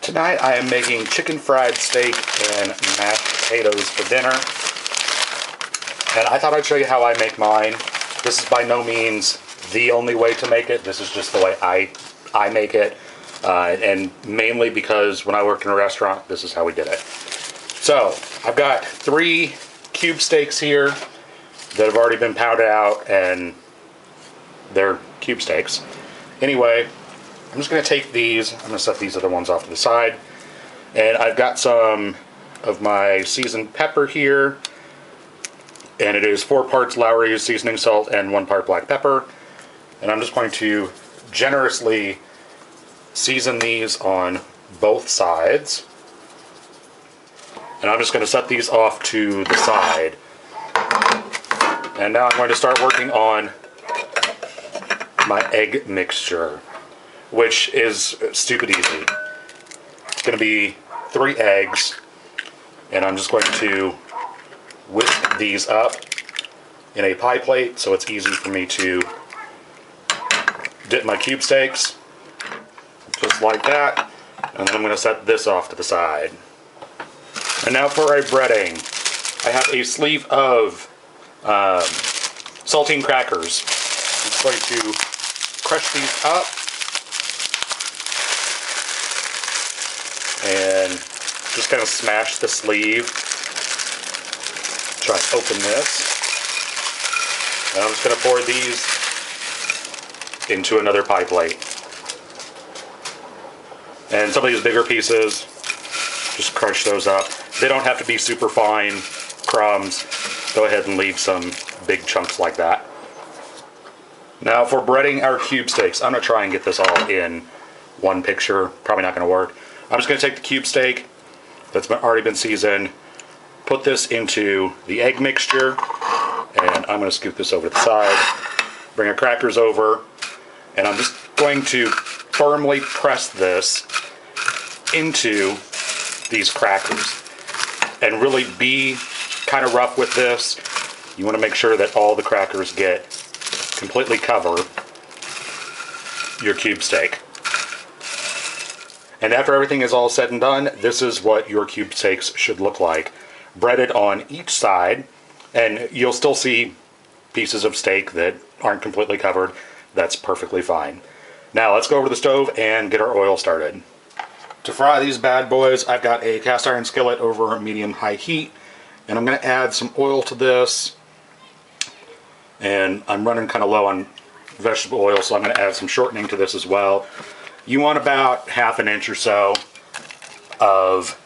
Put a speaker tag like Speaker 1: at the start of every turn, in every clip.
Speaker 1: Tonight I am making chicken fried steak and mashed potatoes for dinner. And I thought I'd show you how I make mine. This is by no means the only way to make it. This is just the way I make it. And mainly because when I worked in a restaurant, this is how we did it. So, I've got 3 cube steaks here that have already been pounded out, and they're cube steaks. Anyway, I'm just going to take these, I'm going to set these other ones off to the side, and I've got some of my seasoned pepper here, and it is 4 parts Lawry seasoning salt and 1 part black pepper, and I'm just going to generously season these on both sides, and I'm just going to set these off to the side. And now I'm going to start working on my egg mixture, which is stupid easy. It's going to be 3 eggs, and I'm just going to whisk these up in a pie plate so it's easy for me to dip my cube steaks, just like that, and then I'm going to set this off to the side. And now for a breading. I have a sleeve of saltine crackers. I'm just going to crush these up and just kind of smash the sleeve. Try and open this. And I'm just going to pour these into another pie plate. And some of these bigger pieces, just crunch those up. They don't have to be super fine crumbs. Go ahead and leave some big chunks like that. Now for breading our cube steaks, I'm going to try and get this all in one picture. Probably not going to work. I'm just going to take the cube steak that's already been seasoned, put this into the egg mixture, and I'm going to scoot this over to the side, bring our crackers over, and I'm just going to firmly press this into these crackers. And really be kind of rough with this. You want to make sure that all the crackers get completely cover your cube steak. And after everything is all said and done, this is what your cube steaks should look like. Breaded on each side, and you'll still see pieces of steak that aren't completely covered. That's perfectly fine. Now let's go over to the stove and get our oil started. To fry these bad boys, I've got a cast iron skillet over medium-high heat, and I'm going to add some oil to this. And I'm running kind of low on vegetable oil, so I'm going to add some shortening to this as well. You want about 1/2 inch or so of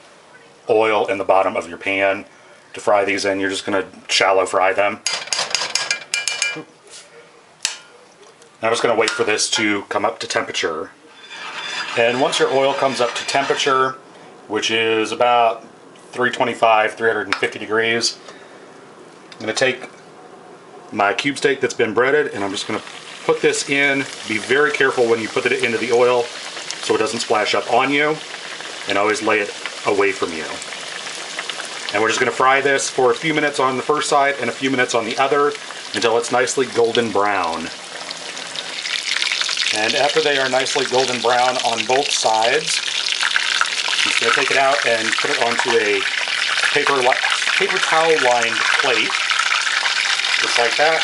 Speaker 1: oil in the bottom of your pan to fry these in. You're just going to shallow fry them. I'm just going to wait for this to come up to temperature. And once your oil comes up to temperature, which is about 325, 350 degrees, I'm going to take my cube steak that's been breaded, and I'm just going to put this in. Be very careful when you put it into the oil so it doesn't splash up on you, and always lay it away from you. And we're just going to fry this for a few minutes on the first side and a few minutes on the other until it's nicely golden brown. And after they are nicely golden brown on both sides, I'm just going to take it out and put it onto a paper towel lined plate, just like that.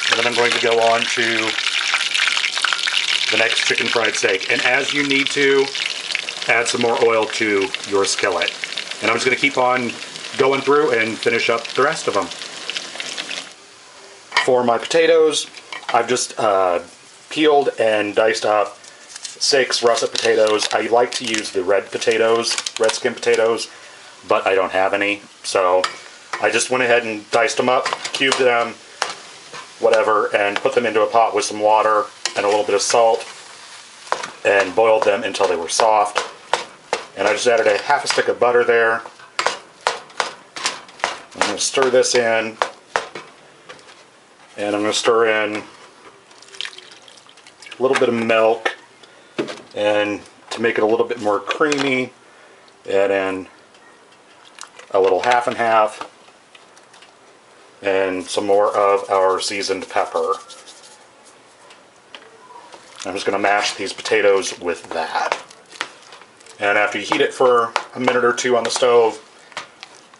Speaker 1: And then I'm going to go on to the next chicken fried steak. And as you need to, add some more oil to your skillet. And I'm just going to keep on going through and finish up the rest of them. For my potatoes, I've just peeled and diced up 6 russet potatoes. I like to use the red skin potatoes, but I don't have any. So I just went ahead and diced them up, cubed them, whatever, and put them into a pot with some water and a little bit of salt and boiled them until they were soft. And I just added a 1/2 stick of butter there. I'm going to stir this in, and I'm going to stir in a little bit of milk, and to make it a little bit more creamy, add in a little 1/2 and 1/2, and some more of our seasoned pepper. I'm just going to mash these potatoes with that. And after you heat it for a minute or two on the stove,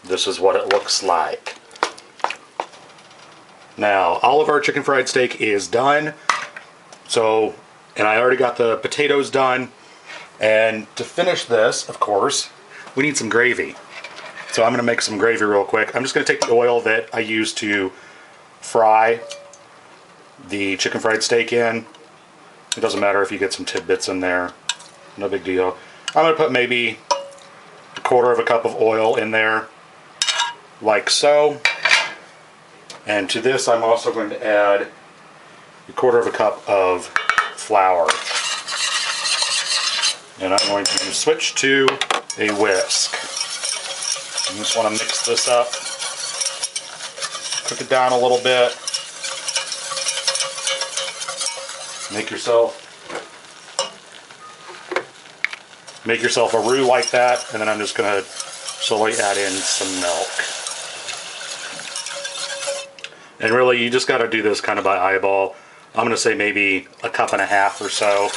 Speaker 1: this is what it looks like. Now, all of our chicken fried steak is done. So, and I already got the potatoes done. And to finish this, of course, we need some gravy. So I'm going to make some gravy real quick. I'm just going to take the oil that I used to fry the chicken fried steak in. It doesn't matter if you get some tidbits in there. No big deal. I'm going to put maybe a quarter of a cup of oil in there, like so. And to this, I'm also going to add a quarter of a cup of flour. And I'm going to switch to a whisk. I just want to mix this up. Cook it down a little bit. Make yourself a roux like that, and then I'm just going to slowly add in some milk. And really, you just got to do this kind of by eyeball. I'm going to say maybe a cup and a half or so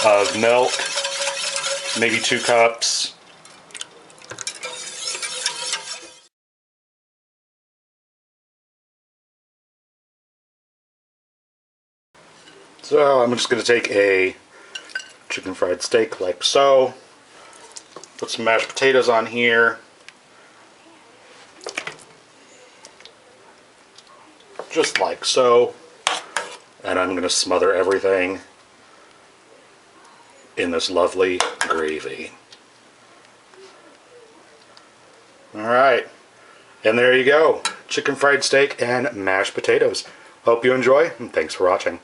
Speaker 1: of milk, maybe 2 cups. So I'm just going to take a chicken fried steak like so, put some mashed potatoes on here, just like so, and I'm going to smother everything in this lovely gravy. Alright, and there you go, chicken fried steak and mashed potatoes. Hope you enjoy, and thanks for watching.